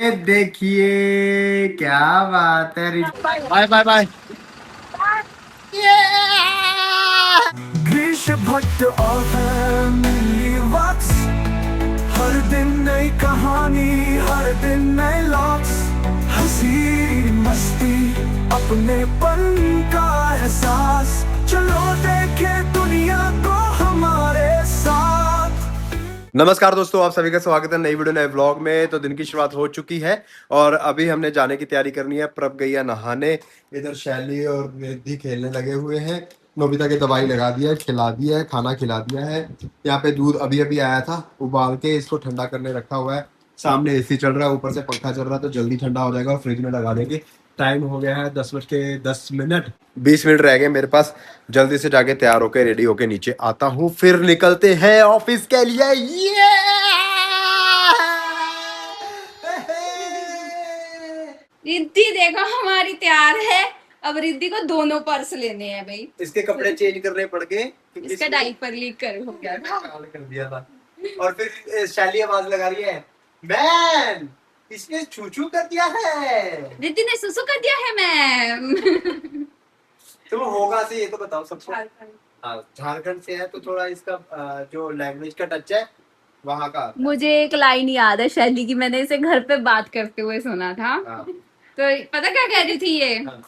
देखिए क्या बात है। Bye bye bye. Girish Bhatt और फैमिली वॉक्स, हर दिन नई कहानी, हर दिन नए लॉक्स, हंसी मस्ती अपनेपन का एहसास, चलो देखे दुनिया को हमारे साथ। नमस्कार दोस्तों, आप सभी का स्वागत है नई वीडियो नए व्लॉग में। तो दिन की शुरुआत हो चुकी है और अभी हमने जाने की तैयारी करनी है। प्रभ गैया नहाने, इधर शैली और रिद्धि खेलने लगे हुए हैं। नोबिता की दवाई लगा दिया है, खिला दिया है, खाना खिला दिया है। यहाँ पे दूध अभी अभी आया था, उबाल के इसको ठंडा करने रखा हुआ है। सामने एसी चल रहा है, ऊपर से पंखा चल रहा है, तो जल्दी ठंडा हो जाएगा और फ्रिज में लगा देंगे। टाइम हो गया है 10:10, 20 मिनट रह गए मेरे पास। जल्दी से जाके तैयार होके रेडी होके नीचे आता हूँ, फिर निकलते हैं ऑफिस के लिए। रिद्धि देखो हमारी तैयार है। अब रिद्धि को दोनों पर्स लेने हैं भाई। इसके कपड़े चेंज करने पड़ गए, इसका डाइपर लीक कर हो गया था। काले कर दिया था। और फिर शैली आवाज लगा रही है, मैम इसने छू कर दिया है। रिद्धि ने सुसु कर दिया है मैम। तुम होगा से ये तो बताओ सबको। हाँ, झारखंड से है तो थोड़ा इसका जो लैंग्वेज का टच है वहाँ का। मुझे एक लाइन याद है शैली की, मैंने इसे घर पे बात करते हुए सुना था। हाँ। तो पता क्या कह रही थी ये? हाँ।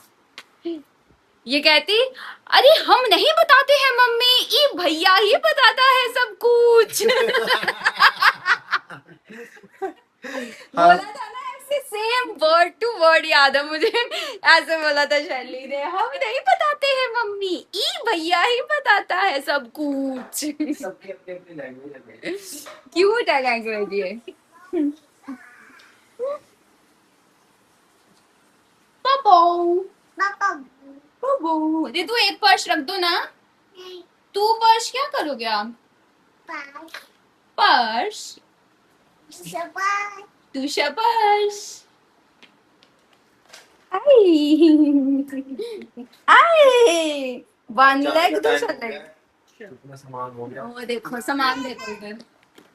ये कहती, अरे हम नहीं बताते हैं मम्मी, ये भैया ही बताता है सब कुछ। बोला था ना ऐसे, सेम वर्ड टू वर्ड याद है मुझे। ऐसे बोला था शैली ने, हम नहीं बताते हैं मम्मी, ये भैया ही बताता है सब कुछ। सबकी अपनी अपनी लैंग्वेज है। क्यूट है लैंग्वेज ये। पापा ये तू एक पर्स रख दो ना। तू पर्स क्या करोगे आप? पर्स तू पर्स। आई 1 लाख दूसरा सामान हो गया। वो देखो सामान देखो इधर।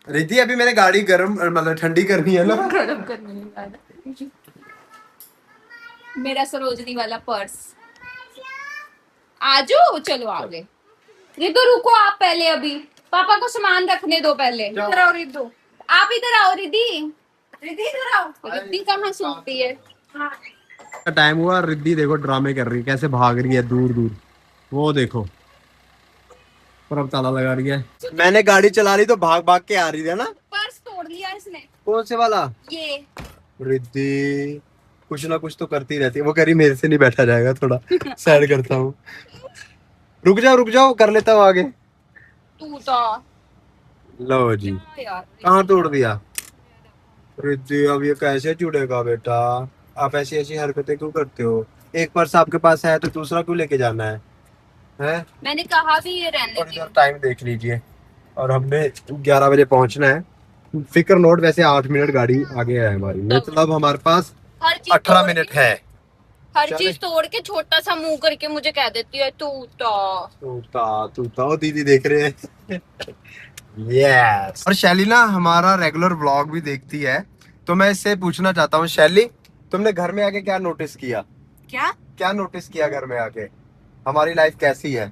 रिद्धि अभी मैंने गाड़ी गर्म मतलब ठंडी करनी है ना। गरम करने वाला मेरा सरोजनी वाला पर्स। आजो चलो आगे। रिद्धू रुको आप पहले, अभी पापा को सामान रखने दो पहले। इधर आओ रिद्धू, आप इधर आओ। रिद्धि रिद्धि इधर आओ। रिद्धि कहाँ सुनती है? टाइम हुआ, रिद्धि देखो ड्रामे कर रही है, कैसे भाग रही है दूर दूर। वो देखो, पर अब ताला लगा रही है। मैंने गाड़ी चला रही तो भाग भाग के आ रही है ना। पर्स तोड़ लिया इसने। कौन से वाला? ये रिद्धि कुछ ना कुछ तो करती रहती है। वो कह रही मेरे से नहीं बैठा जाएगा, थोड़ा साइड करता हूँ। रुक जाओ, कर लेता हूँ आगे। टूटा लो जी, यार। कहाँ तोड़ दिया? रिद्धि अब ये कैसे जुड़ेगा बेटा? आप ऐसी ऐसी हरकतें क्यों करते हो? एक पर्स आपके पास है तो दूसरा क्यों लेके जाना है? हैं? मैंने कहा भी ये रहने और दे। इधर टाइम देख लीजिए, और हमने 11 बजे पहुंचना है। फिक्र नोट, वैसे 8 मिनट गाड़ी आगे है हमारी, मतलब हमारे पास हर चीज 18 मिनट है। हर चीज तोड़ के छोटा सा मुंह करके मुझे कह देती है टूटा। तूता वो दीदी देख रहे हैं। यस। और शैली ना हमारा रेगुलर व्लॉग भी देखती है, तो मैं इससे पूछना चाहता हूँ, शैली तुमने घर में आके क्या नोटिस किया? क्या नोटिस किया घर में आके? हमारी लाइफ कैसी है?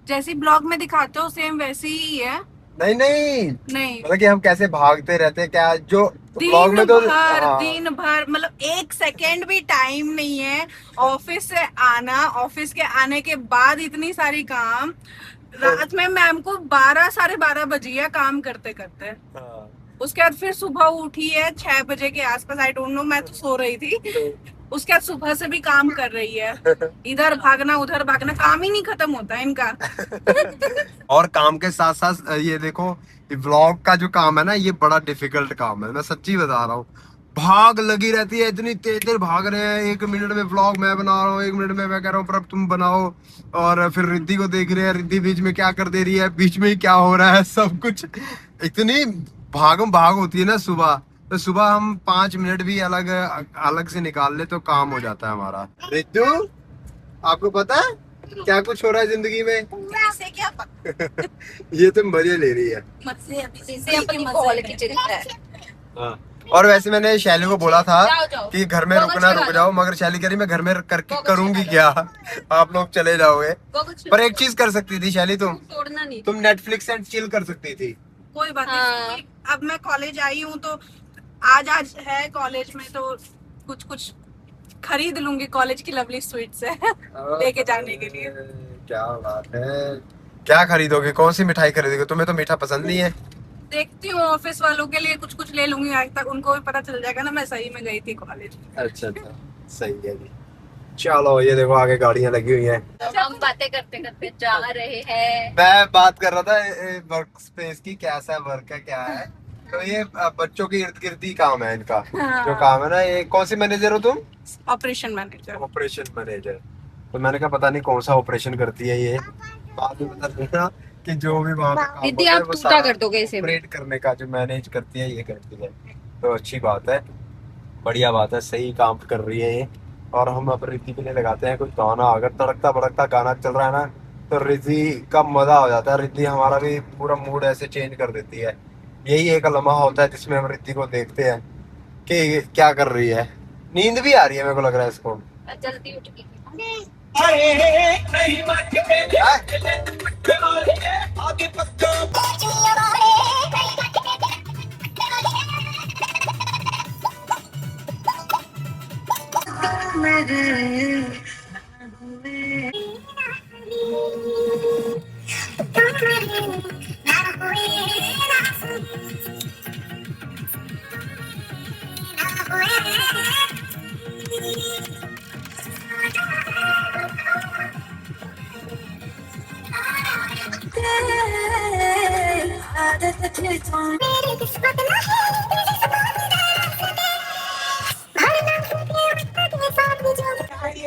जैसी ब्लॉग में दिखाते हो सेम वैसी ही है। नहीं, मतलब कि हम कैसे भागते रहते हैं, क्या जो ब्लॉग में तो दिन भर मतलब 1 सेकेंड भी टाइम नहीं है ऑफिस से आना, ऑफिस के आने के बाद इतनी सारी काम। रात में मैम को 12 साढ़े 12 बजी है काम करते करते। उसके बाद फिर सुबह उठी है 6 बजे के आसपास, आई डोंट नो, मैं तो सो रही थी। उसके बाद सुबह से भी काम कर रही है, इधर भागना उधर भागना, काम ही नहीं खत्म होता है इनका। और काम के साथ साथ ये देखो, व्लॉग का जो काम है ना, ये बड़ा डिफिकल्ट काम है, मैं सच्ची बता रहा हूँ। भाग लगी रहती है, इतनी तेज तेज भाग रहे हैं। 1 मिनट में व्लॉग मैं बना रहा हूँ, 1 मिनट में मैं कह रहा हूँ पर अब तुम बनाओ। और फिर रिद्धि को देख रहे हैं, रिद्धि बीच में क्या कर दे रही है, बीच में ही क्या हो रहा है, सब कुछ इतनी भागम भाग होती है ना सुबह। तो सुबह हम 5 मिनट भी अलग से निकाल ले तो काम हो जाता है हमारा। रिद्धू आपको पता है क्या कुछ हो रहा है जिंदगी में? इसे क्या पता? ये तो मजे ले रही है। इसे अपनी कॉल की चिंता है। हाँ, और वैसे मैंने शैली को बोला था जाओ, जाओ। कि घर में गोगल रुकना चला रुक लो। जाओ, मगर शैली कह रही मैं घर में करके गोगल करूंगी चला क्या। आप लोग चले जाओगे। गोगल पर एक चीज कर सकती थी शैली, छोड़ना नहीं। तुम नेटफ्लिक्स एंड चिल कर सकती थी। कोई बात हाँ। नहीं, अब मैं कॉलेज आई हूँ तो आज है कॉलेज में, तो कुछ कुछ खरीद लूंगी कॉलेज की लवली स्वीट से लेके जाने के लिए। क्या बात है, क्या खरीदोगे, कौन सी मिठाई खरीदोगे? तुम्हें तो मीठा पसंद नहीं है। देखती हूँ ऑफिस वालों के लिए कुछ कुछ ले लूंगी, आज तक उनको भी पता चल जाएगा ना मैं सही में गई थी कॉलेज। अच्छा अच्छा, सही है जी। चलो ये देखो आगे गाड़ियां लगी हुई हैं। हम बातें करते करते जा रहे हैं। मैं बात कर रहा था वर्क स्पेस की, कैसा वर्क है क्या है। तो ये बच्चों के इर्द गिर्द ही काम है इनका। हाँ। जो काम है ना, ये कौन सी मैनेजर हो तुम? Operation manager. Operation manager. तो मैंने कहा पता नहीं कौन सा ऑपरेशन करती है ये, बाद में पता चला कि जो भी वहाँ पे काम दीदी होता है आप वो टूटा सारा कर दोगे इसे। ऑपरेट करने का जो मैनेज करती है ये करती है। तो अच्छी बात है, बढ़िया बात है, सही काम कर रही है ये। और हम अब रिद्धि के लिए लगाते हैं कुछ गाना, अगर तड़कता भड़कता गाना चल रहा है ना तो रिद्धि का मजा हो जाता है। रिद्धि हमारा भी पूरा मूड ऐसे चेंज कर देती है। यही एक लम्हा होता है जिसमें हम रिद्धि को देखते हैं कि क्या कर रही है। नींद भी आ रही है मेरे को लग रहा है इसको। जल्दी उठ गई।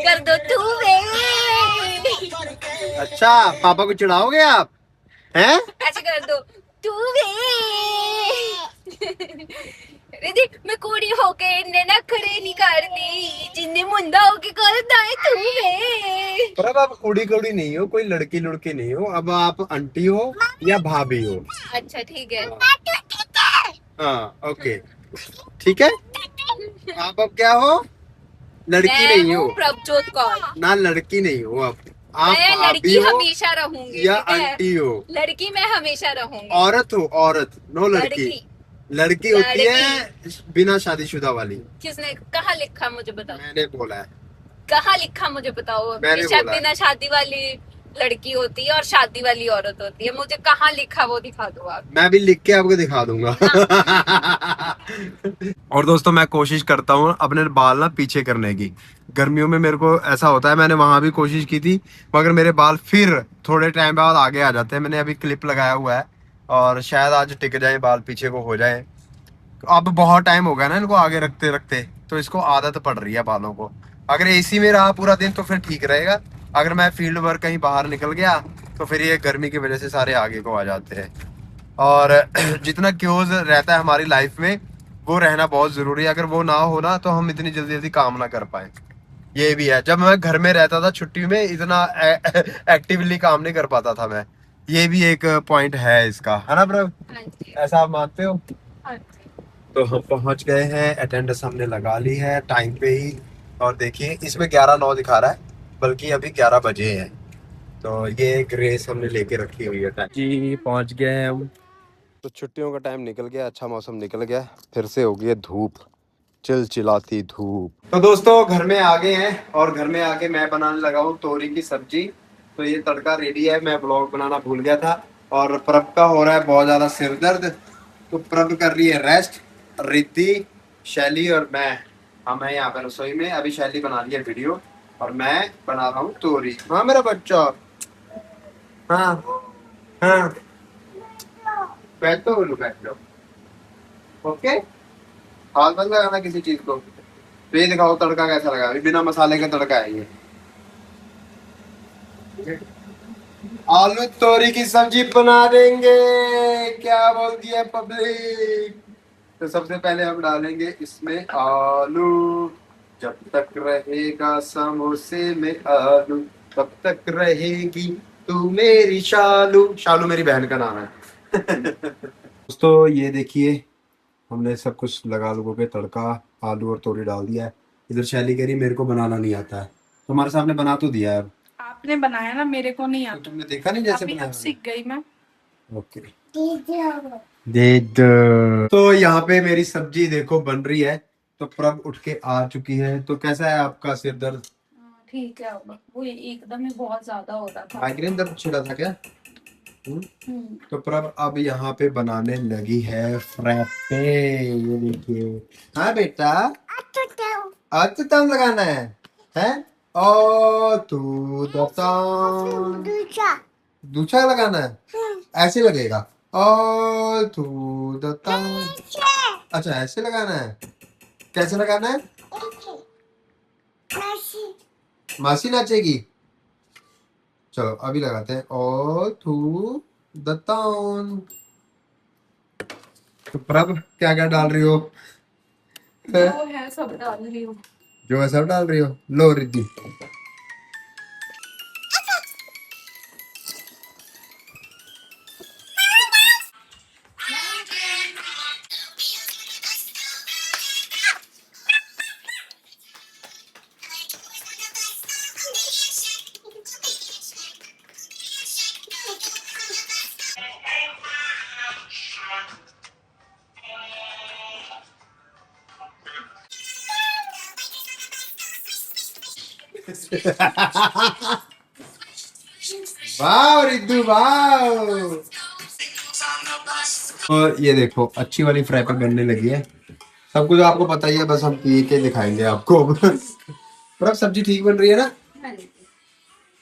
कर दो तू वे। अच्छा, पापा को चिढ़ाओगे आप हैं? ऐसे कर दो तू वे। दीदी मैं कुड़ी होके इन्ने नखरे नहीं करती, जिन्ने मुंडा होके करता है तू वे। पर अब आप कुड़ी कुड़ी नहीं हो, कोई लड़की लुड़की नहीं हो, अब आप आंटी हो या भाभी हो। अच्छा ठीक है। हाँ ओके ठीक है। आप अब क्या हो? लड़की मैं नहीं हो हूँ प्रभजोत कौर। ना, लड़की नहीं हो अब। आप मैं भाभी लड़की हो हमेशा रहूंगी, या ठीक है? आंटी हो। लड़की मैं हमेशा रहूंगी। औरत हो, औरत, नो लड़की। लड़की होती है बिना शादीशुदा वाली। किसने कहाँ लिखा मुझे बताओ, मैंने बोला है। कहाँ लिखा मुझे बताओ। मैंने शायद बोला है। बिना शादी वाली लड़की होती है और शादी वाली औरत होती है, मुझे कहाँ लिखा वो दिखा दो आप। मैं भी लिख के आपको दिखा दूंगा। और दोस्तों मैं कोशिश करता हूँ अपने बाल ना पीछे करने की। गर्मियों में मेरे को ऐसा होता है, मैंने वहां भी कोशिश की थी मगर मेरे बाल फिर थोड़े टाइम बाद आगे आ जाते हैं। मैंने अभी क्लिप लगाया हुआ है और शायद आज टिक जाए बाल, पीछे को हो जाए। अब बहुत टाइम हो गया ना इनको आगे रखते रखते, तो इसको आदत पड़ रही है बालों को। अगर एसी में रहा पूरा दिन तो फिर ठीक रहेगा, अगर मैं फील्ड वर्क कहीं बाहर निकल गया तो फिर ये गर्मी की वजह से सारे आगे को आ जाते हैं। और जितना क्योज रहता है हमारी लाइफ में वो रहना बहुत जरूरी है। अगर वो ना हो ना तो हम इतनी जल्दी जल्दी काम ना कर पाए। ये भी है, जब मैं घर में रहता था छुट्टी में इतना एक्टिवली काम नहीं कर पाता था मैं। ये भी एक पॉइंट है इसका, है ना ब्रो? हाँ जी। ऐसा आप मानते हो? हाँ जी। तो हम पहुंच गए हैं, अटेंडेंस हमने लगा ली है टाइम पे ही। और देखिए इसमें 11:09 दिखा रहा है, बल्कि अभी 11 बजे हैं। तो ये ग्रेस हमने लेके रखी हुई है टाइम जी। पहुंच गए हैं हम। तो छुट्टियों का टाइम निकल गया, अच्छा मौसम निकल गया, फिर से हो गई है धूप, चिलचिलाती धूप। तो दोस्तों घर में आ गए हैं और घर में आके मैं बनाने लगा हूँ तोरी की सब्जी। तो ये तड़का रेडी है, मैं ब्लॉग बनाना भूल गया था। और प्रभ का हो रहा है बहुत ज्यादा सिर दर्द, तो प्रभ कर रही है रेस्ट। रिद्धि, शैली और मैं, हम हैं यहाँ पे रसोई में। अभी शैली बना रही है वीडियो और मैं बना रहा हूँ तोरी। हाँ मेरा बच्चा, हाँ हाँ बैठो बोलो, बैठो। ओके, हाथ बंद लगाना किसी चीज को। तो ये दिखाओ तड़का कैसा लगा, अभी बिना मसाले का तड़का है ये। आलू तोरी की सब्जी बना देंगे, क्या बोलती है पब्लिक? तो सबसे पहले हम डालेंगे इसमें आलू। जब तक रहेगा समोसे में आलू तब तक रहेगी तू मेरी शालू। शालू मेरी बहन का नाम है। दोस्तों ये देखिए हमने सब कुछ लगा लोगों के तड़का, आलू और तोरी डाल दिया है। इधर शैली कह रही मेरे को बनाना नहीं आता है, तुम्हारे सामने बना तो दिया है। आपने बनाया ना, मेरे को नहीं तो आता। तुमने देखा नहीं जैसे अभी बनाया अब सीख गई मैं। मैंने? ओके, दे दो। तो यहाँ पे मेरी सब्जी देखो बन रही है। तो प्रभ उठ के आ चुकी है। तो कैसा है आपका सिर दर्द? ठीक है, अब वो एकदम ही बहुत ज्यादा हो रहा था। माइग्रेन दर्द छिड़ा था क्या? हम्म। तो प्रभ अब यहाँ पे बनाने लगी है फ्रैपे। ये देखिए। हाँ बेटा, आज तो तम लगाना है? ओ तू दूसरा लगाना है, ऐसे लगेगा। ओ तू अच्छा ऐसे लगाना है। कैसे लगाना है? मासी नाचेगी। चलो अभी लगाते हैं। ओ थू द टाउन। तो प्रभ क्या क्या डाल रही हो? जो है सब डाल रही हूँ। जो है सब डाल रही हो। लो रिद्धि। वाह रिद्धू वाह। और ये देखो अच्छी वाली फ्राई पैन बनने लगी है। सब कुछ आपको पता ही है, बस हम पी के दिखाएंगे आपको। पर अब सब्जी ठीक बन रही है ना?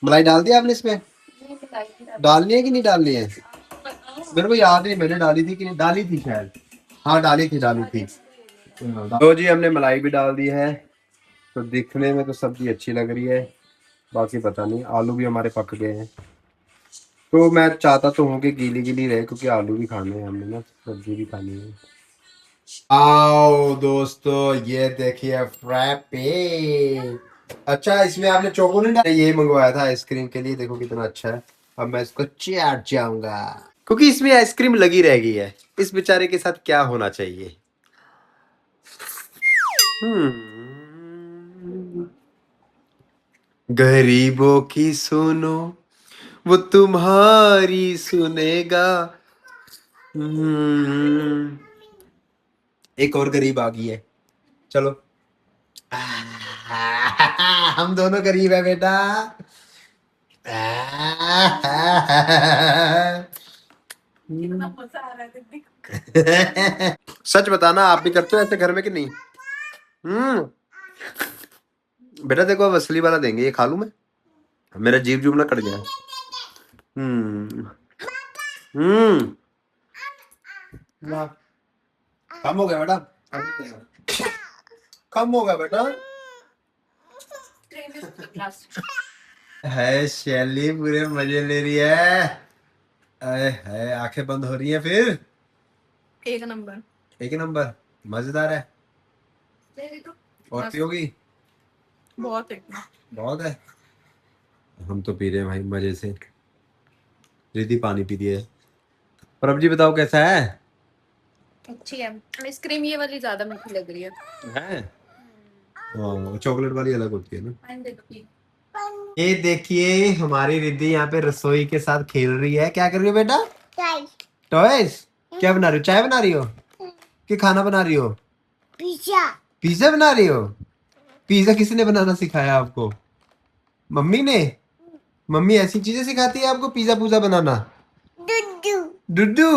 मलाई डाल दिया आपने इसमें? डालनी है कि नहीं डालनी है? मेरे को याद नहीं मैंने डाली थी कि नहीं डाली थी शायद। हाँ डाली थी। तो जी हमने मलाई भी डाल दी है। तो दिखने में तो सब्जी अच्छी लग रही है, बाकी पता नहीं। आलू भी हमारे पक गए हैं। तो मैं चाहता तो हूँ कि गीली गीली रहे, क्योंकि आलू भी खाने हैं हमने ना, सब्जी भी खानी है। आओ दोस्तों ये देखिए फ्रैपे। अच्छा इसमें आपने चोको नहीं डाला? ये मंगवाया था आइसक्रीम के लिए, देखो कितना अच्छा है। अब मैं इसको चाट जाऊंगा, क्योंकि इसमें आइसक्रीम लगी रह गई है। इस बेचारे के साथ क्या होना चाहिए? गरीबों की सुनो, वो तुम्हारी सुनेगा। हम्म, एक और गरीब आ गई है। चलो। हम दोनों गरीब है बेटा। कितना मजा आ रहा है दीदी। सच बताना आप भी करते हो ऐसे घर में कि नहीं? बेटा देखो अब असली वाला देंगे, ये खा लूं मैं? मेरा जीभ जूब ना कट गया। हम्म हम्म वाह, कम हो गया बेटा, कम हो गया बेटा। है शैली पूरे मजे ले रही है। है आंखें बंद हो रही है फिर। एक नंबर। एक नंबर, मजेदार है। और पियोगी? बहुत एक बहुत है। हम तो पी रहे हैं भाई मजे से। रिद्धि पानी पी रही है। प्रभ जी बताओ कैसा है? अच्छी है आइसक्रीम, ये वाली ज्यादा मीठी लग रही है। चॉकलेट वाली अलग होती है ना। ये देखिए हमारी रिद्धि यहाँ पे रसोई के साथ खेल रही है। क्या कर रही हो बेटा? टॉयज। क्या बना रही हो? चाय बना रही हो कि खाना बना रही हो? पिज्जा। पिज्जा बना रही हो? पिज्जा किसने बनाना सिखाया आपको? मम्मी ने? मम्मी ऐसी चीजें सिखाती है आपको पिज्जा पूजा बनाना? डुड्डू डुड्डू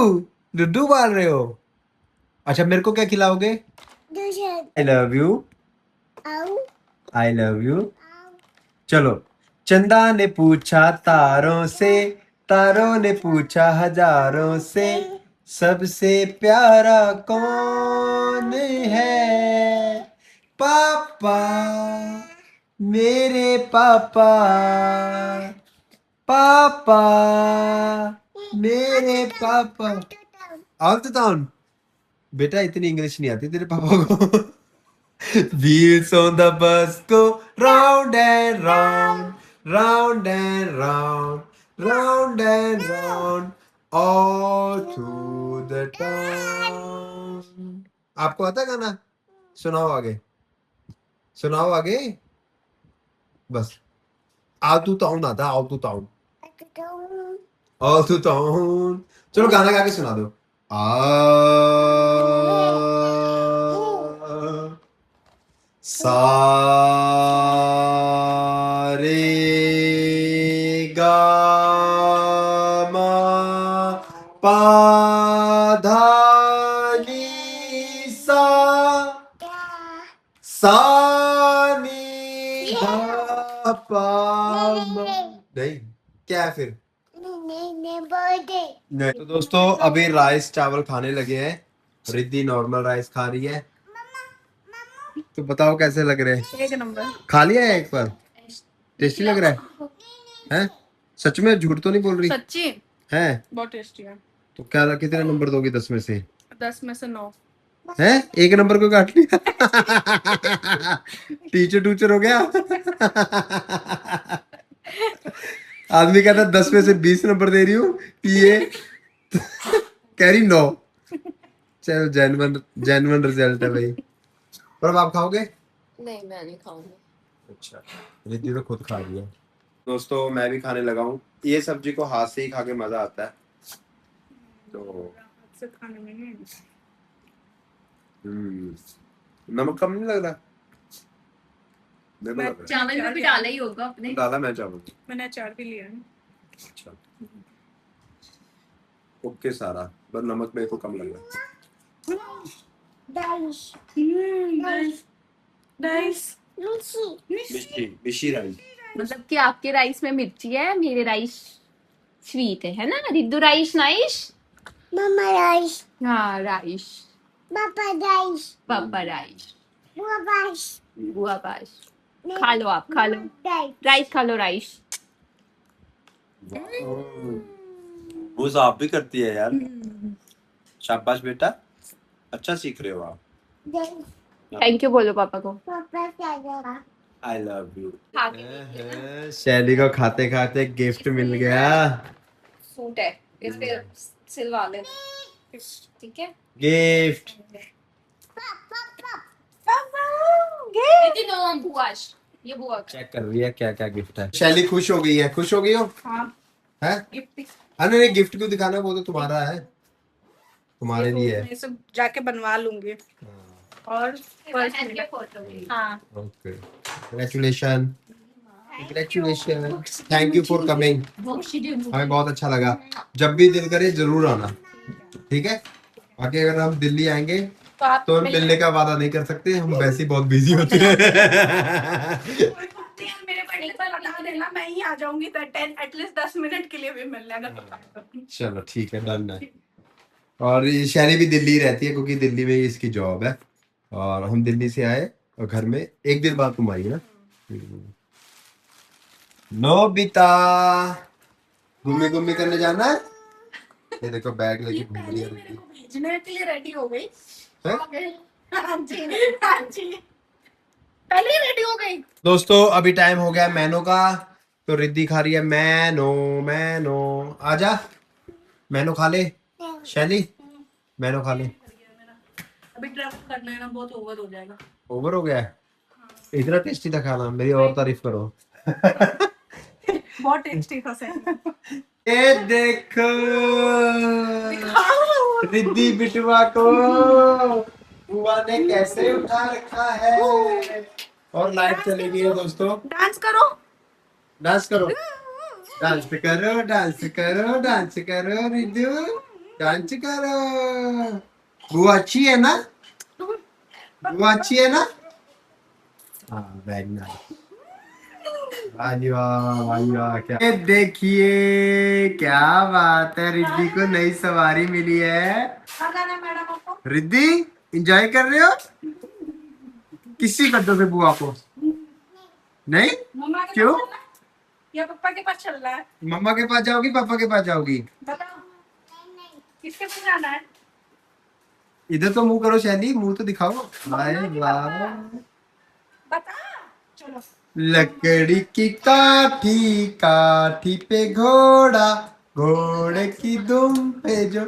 डुड्डू बोल रहे हो? अच्छा मेरे को क्या खिलाओगे? I love you. I love you. चलो। चंदा ने पूछा तारों से, तारों ने पूछा हजारों से, सबसे प्यारा कौन है? पापा, मेरे पापा, पापा, मेरे पापा। Out town. बेटा इतनी इंग्लिश नहीं आती तेरे पापा को। Wheels on the bus go round and round, round and round, round and round, all through the town. आपको आता गाना? सुनाओ आगे, सुनाओ आगे। बस आओ तू टाउन आता, आओ तू टाउन, आओ तू टाउन। चलो गाना गा के सुना दो। आ सा रे गा मा पा धा नी सा सा नी धा पा मा। नहीं, क्या है फिर? नहीं। तो दोस्तों अभी राइस चावल खाने लगे हैं। रिद्धि नॉर्मल राइस खा रही है। तो बताओ कैसे लग रहे हैं? एक नंबर। खा लिया है एक बार? टेस्टी लग रहा है? हैं? सच में झूठ तो नहीं बोल रही सच्ची है? बहुत टेस्टी है। तो क्या कितने नंबर दोगी 10 में से? 10 में से 9। है? एक नंबर को काट लिया। टीचर टूचर हो गया। आदमी कहता 10 में से 20 नंबर दे रही हूँ, ये कह रही 9। चलो जेन्युइन रिजल्ट है भाई। पर आप खाओगे? नहीं, मैं नहीं खाऊंगी। अच्छा, रिद्धि तो खुद खा रही है। दोस्तों मैं भी खाने लगा हूँ। ये सब्जी को हाथ से ही खा के मजा आता है। तो से खाने में नहीं। नमक कम नहीं लग रहा? मेरे को लग रहा चावल में भी डाला ही होगा अपने। है। डाला मैं चावल। मैंने अचार भी लिया है। अच्छा, ओके सारा, पर नमक मेरे को कम लग रहा है। नाइस। मिशी राइस। मतलब कि आपके राइस में मिर्ची है, मेरे राइस स्वीट है ना? Riddhu rice nice. Mama rice, हाँ राइस। Papa rice, पापा राइस। Bua rice, बुआ पास। खा लो, आप खा लो rice. राइस, खा लो राइस। वो तो आप भी करती है यार। शाबाश बेटा, अच्छा सीख रहे हो आप। Then थैंक यू बोलो पापा को। Papa said, I love you. खा के शैली को खाते खाते गिफ्ट मिल गया। सूट है, इस पे सिलवा ले, ठीक है? गिफ्ट। दीदी नो बुआश, ये बुआ का। चेक कर रही है क्या क्या गिफ्ट है। शैली खुश हो गई है? खुश हो गई हो? हाँ है? गिफ्ट अरे नहीं, गिफ्ट क्यों दिखाना? वो तो तुम्हारा है, तुम्हारे लिए है। मैं सब जाके बनवा लूंगी। और पर्स हैंड के मिला। फोटो भी। हाँ okay, congratulation, congratulation, thank you for coming. हमें बहुत अच्छा लगा। जब भी दिल करे जरूर आना, ठीक है? बाकी अगर हम दिल्ली आएंगे तो आप तो मिलने का वादा नहीं कर सकते, हम वैसे ही बहुत बिजी होते हैं। मेरे बर्थडे पर बता देना, मैं ही आ जाऊंगी। तो एटलीस्ट 10 मिनट के लिए भी मिल लेगा। चलो ठीक है, डन है। और ये शैली भी दिल्ली रहती है क्योंकि दिल्ली में ही इसकी जॉब है। और हम दिल्ली से आए और घर में एक दिन बाद तुम आई ना। नोबिता, घूमी घूमी करने जाना है। ये देखो बैग लेके घूम रही है रिद्धि। भेजने के लिए रेडी हो गई। हैं? हाँ जी, हाँ जी, पहले ही रेडी हो गई। दोस्तों अभी टाइम हो गया मैनो का, तो रिद्धि खा रही है मैनो। मैनो आजा, मैनो खा ले। शैली मैनो खा ले। अभी ट्रैवल करना है ना, बहुत ओवर हो जाएगा। ओवर हो गया है? इतना टेस्टी था खाना, मेरी और तारीफ करो। बहुत टेस्टी था सही। ये देखो रिद्धि बिटवा को बुआ ने कैसे उठा रखा है। और लाइट चली गई है दोस्तों। डांस करो, डांस करो, डांस करो, डांस करो, डांस करो रिद्धि, डांस करो। बुआ अच्छी है ना? बुआ अच्छी है ना? हाँ वेरी नाइस। वाह क्या। ये देखिए क्या बात है, रिद्धि को नई सवारी मिली है। गाना मैडम आपको। रिद्धि एंजॉय कर रहे हो? किसी गड्ढों से बुआ को नहीं? मम्मा के क्यों? पास चलना है या पापा के पास चल रहा है? मम्मा के पास जाओगी, पापा के पास जाओगी? बताओ किसके पास जाना है? इधर तो मुंह करो शैली, मुंह तो दिखाओ। हाय वाह, बता, चलो। लकड़ी की काठी, काठी पे घोड़ा, घोड़े की दुम पे जो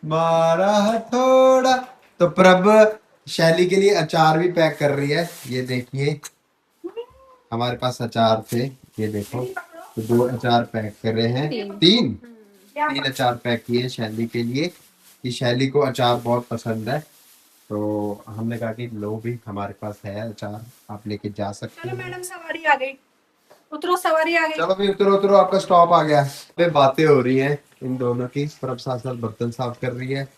मारा हथौड़ा। तो प्रभ शैली के लिए अचार भी पैक कर रही है। ये देखिए हमारे पास अचार थे, ये देखो, तो 2 अचार पैक कर रहे हैं। तीन अचार पैक किए हैं शैली के लिए, कि शैली को अचार बहुत पसंद है। तो हमने कहा कि लो भी, हमारे पास है अचार, आप लेके जा सकते चलो हैं। मैडम सवारी आ गई, उतरो सवारी आ गई। चलो भी उतरो उतरो, आपका स्टॉप आ गया। पे बातें हो रही हैं इन दोनों की, पर अब साथ साथ बर्तन साफ कर रही है।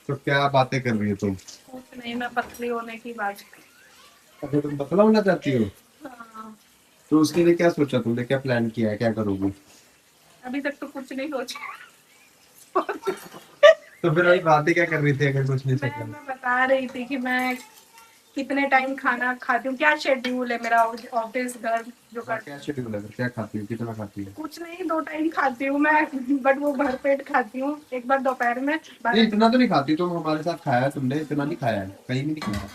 तो क्या बातें कर रही हो तुम? कुछ नहीं, मैं पतली होने की बात। अच्छा तुम पतला होना चाहती हो? हाँ, तो उसके लिए क्या सोचा तुमने, क्या प्लान किया है, क्या करोगी? अभी तक तो कुछ नहीं सोचा। तो फिर अभी बातें क्या कर रही थी अगर कुछ नहीं सोचा? मैं बता रही थी कि मैं कितने टाइम खाना खाती हूँ, क्या शेड्यूल है मेरा ऑफिस घर जो कर। क्या शेड्यूल है, क्या खाती हो, कितना खाती हो? कुछ नहीं, 2 टाइम खाती हूँ मैं, बट वो भर पेट खाती हूँ। एक बार दोपहर में, नहीं इतना तो नहीं खाती तुम, हमारे साथ खाया है तुमने, इतना नहीं खाया है, कहीं भी नहीं खाया।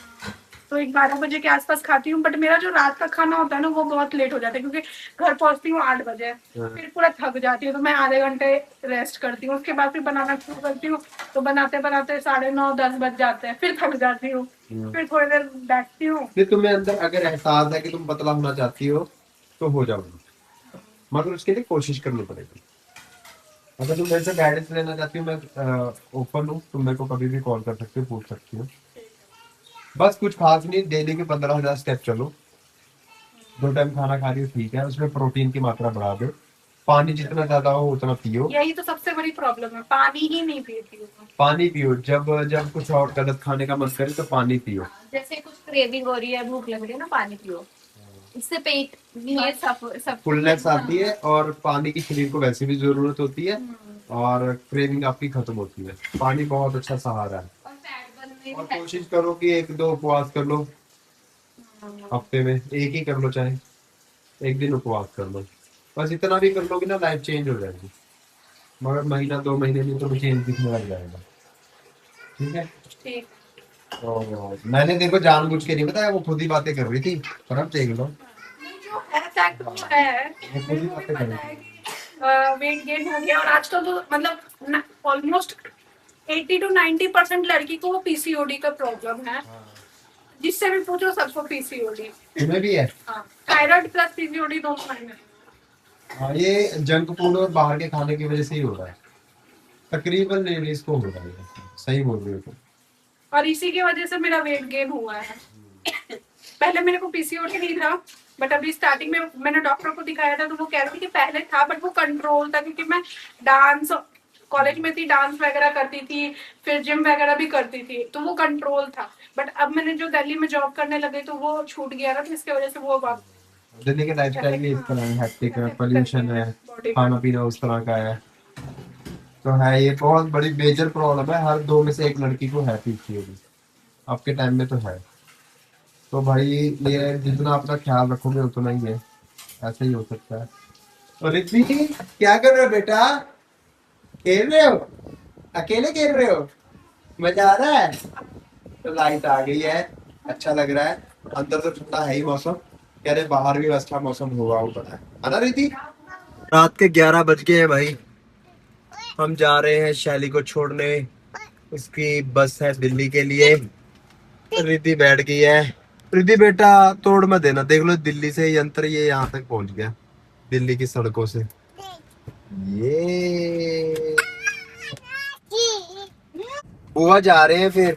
तो 12 बजे के आसपास खाती हूँ। बट मेरा जो रात का खाना होता है ना, वो बहुत लेट हो जाता है, क्योंकि घर पहुंचती हूँ 8 बजे, फिर पूरा थक जाती हूँ, तो मैं आधे घंटे रेस्ट करती हूँ। उसके बाद फिर बनाना शुरू करती हूँ, तो बनाते बनाते 9:30-10 बज जाते हैं, फिर थक जाती हूँ, फिर थोड़ी देर बैठती हूँ। फिर तुम्हें अंदर अगर एहसास है कि तुम पतला होना चाहती हो तो हो जाओगी, मगर उसके लिए कोशिश करनी पड़ेगी। अगर तुम मेरे से गाइडेंस लेना चाहती हो, मैं ओपन हूँ, तुम मेरे को कभी भी कॉल कर सकती हो, पूछ सकती हो। बस कुछ खास नहीं, डेली के 15,000 स्टेप चलो। 2 टाइम खाना खा रही हो ठीक है, उसमें प्रोटीन की मात्रा बढ़ा दो, पानी जितना ज्यादा हो उतना पियो। यही तो सबसे बड़ी प्रॉब्लम है, पानी ही नहीं पीती हूँ। पानी पियो, जब जब कुछ और गलत खाने का मन करे तो पानी पियो। जैसे कुछ क्रेविंग हो रही है, भूख लग रही है ना, पानी पियो, इससे पेट में सब फुलनेस आती है, और पानी की शरीर को वैसे भी जरूरत होती है, और क्रेविंग आपकी खत्म होती है। पानी बहुत अच्छा सहारा है। और फैट बनने और कोशिश करो कि 1-2 उपवास कर लो हफ्ते में, एक ही कर लो, चाहे एक दिन उपवास कर लो, बस इतना भी कर लोगे ना, लाइफ चेंज हो जाएगी। मगर महीना 2 महीने में तो चेंज दिखने लग जाएगा। ठीक है, ठीक। तो मैंने देखो जानबूझ के नहीं बताया, वो खुद ही बातें कर रही थी, पर अब देख लो जो है फैक्ट वो है, वो खुद ही मेरे को भी बातें कर पता रही है थी। कि वेट गेन हो गया। और आजकल तो मतलब ऑलमोस्ट 80-90% लड़की को वो पीसीओडी का प्रॉब्लम है। जिससे भी पूछो सबको पीसीओडी। तुम्हें भी है? हाँ, थायराइड प्लस पीसीओडी दोनों है। हाँ, ये जंक फूड और बाहर के खाने की वजह से ही हो रहा है, तकरीबन लेडीज को हो रहा है। सही बोल रही हो तुम। और इसी की वजह से मेरा वेट गेन हुआ है। पहले मेरे को पीसीओडी नहीं था, बट अभी स्टार्टिंग में मैंने डॉक्टर को दिखाया था, तो वो कह रही थी कि पहले था, बट वो कंट्रोल था, क्योंकि मैं डांस कॉलेज में थी, डांस वगैरह करती थी, फिर जिम वगैरह भी करती थी, तो वो कंट्रोल था। बट अब मैंने जो दिल्ली में जॉब करने लगे, तो वो छूट गया था, तो इसकी वजह से वो दिल्ली के लाइफस्टाइल भी इस तरह है, हेक्टिक है, पोल्यूशन है, खाना पीना उस तरह का है, तो है ये बहुत बड़ी मेजर प्रॉब्लम है। हर 2 में से 1 लड़की को है पीसीओडी, आपके टाइम में तो है। तो भाई ये जितना अपना ख्याल रखोगे उतना ही है, ऐसे ही हो सकता है। और रिद्धि क्या कर रहे हो बेटा, खेल रहे हो, अकेले खेल रहे हो, मजा आ रहा है? तो लाइट आ गई है, अच्छा लग रहा है। अंदर तो ठंडा है ही मौसम, कह रहे बाहर भी अच्छा मौसम होगा, वो पता है ना रिद्धि? रात के 11 बज गए हैं भाई, हम जा रहे हैं शैली को छोड़ने, उसकी बस है दिल्ली के लिए। रिद्धि बैठ गई है। रिद्धि बेटा तोड़ मत देना, देख लो दिल्ली से यंत्र ये यहाँ तक पहुंच गया, दिल्ली की सड़कों से। ये बुआ जा रहे हैं फिर?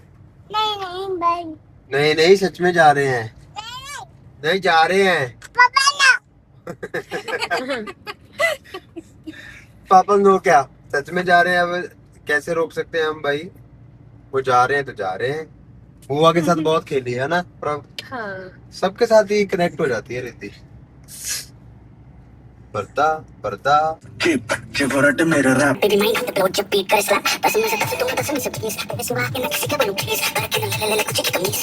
नहीं नहीं भाई, नहीं नहीं सच में जा रहे हैं, नहीं जा रहे हैं पापा ना। पापा नो क्या, सच में जा रहे हैं? अब कैसे रोक सकते हैं हम भाई, वो जा रहे हैं तो जा रहे हैं। बुआ के साथ बहुत खेली है ना, पर हाँ, सबके साथ ही कनेक्ट हो जाती है रिद्धि। पर्दा पर्दा Baby, main kang taglawad siya, beat ka rin sila. Tasong nasa kasi tunga, tasong nasa tingis. Kasi sumakin na kasi ka ba nung tingis. Para kinalalala ko siya kikamis.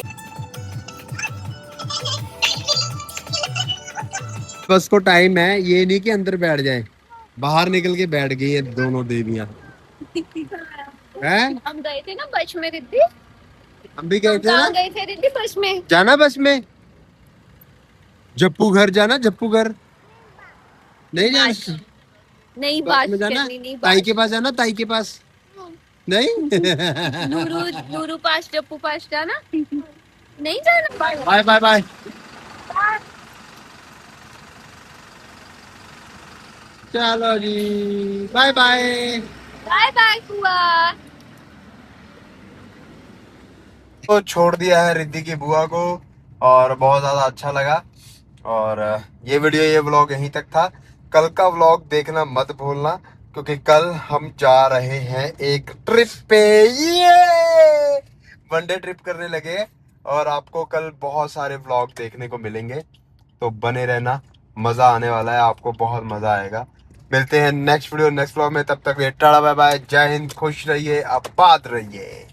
बस को टाइम है, ये नहीं कि अंदर बैठ जाए, बाहर निकल के बैठ गई है दोनों देवियां हैं। हम गए थे ना बस में रिद्धि, हम भी गए थे कहाँ ना, गए थे रिद्धि बस में? जाना बस में, जप्पू घर जाना, जप्पू घर नहीं जाना, नहीं बस बात में जाना, करनी नहीं ताई बात। के पास जाना, ताई के पास। नहीं नूरू पास्ता पप्पू पास्ता ना नहीं जाना। Bye bye bye. चलो जी बाय बाय। बाय बाय बुआ। तो छोड़ दिया है रिद्धि की बुआ को और बहुत ज्यादा अच्छा लगा। और ये वीडियो ये व्लॉग यहीं तक था। कल का व्लॉग देखना मत भूलना क्योंकि कल हम जा रहे हैं एक ट्रिप पे। ये वनडे ट्रिप करने लगे और आपको कल बहुत सारे व्लॉग देखने को मिलेंगे तो बने रहना, मजा आने वाला है, आपको बहुत मजा आएगा। मिलते हैं नेक्स्ट वीडियो नेक्स्ट व्लॉग में, तब तक ये टाटा बाय बाय, जय हिंद, खुश रहिए, आबाद रहिए।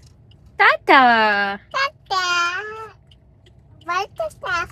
टाटा। Tata. Bye, Tata.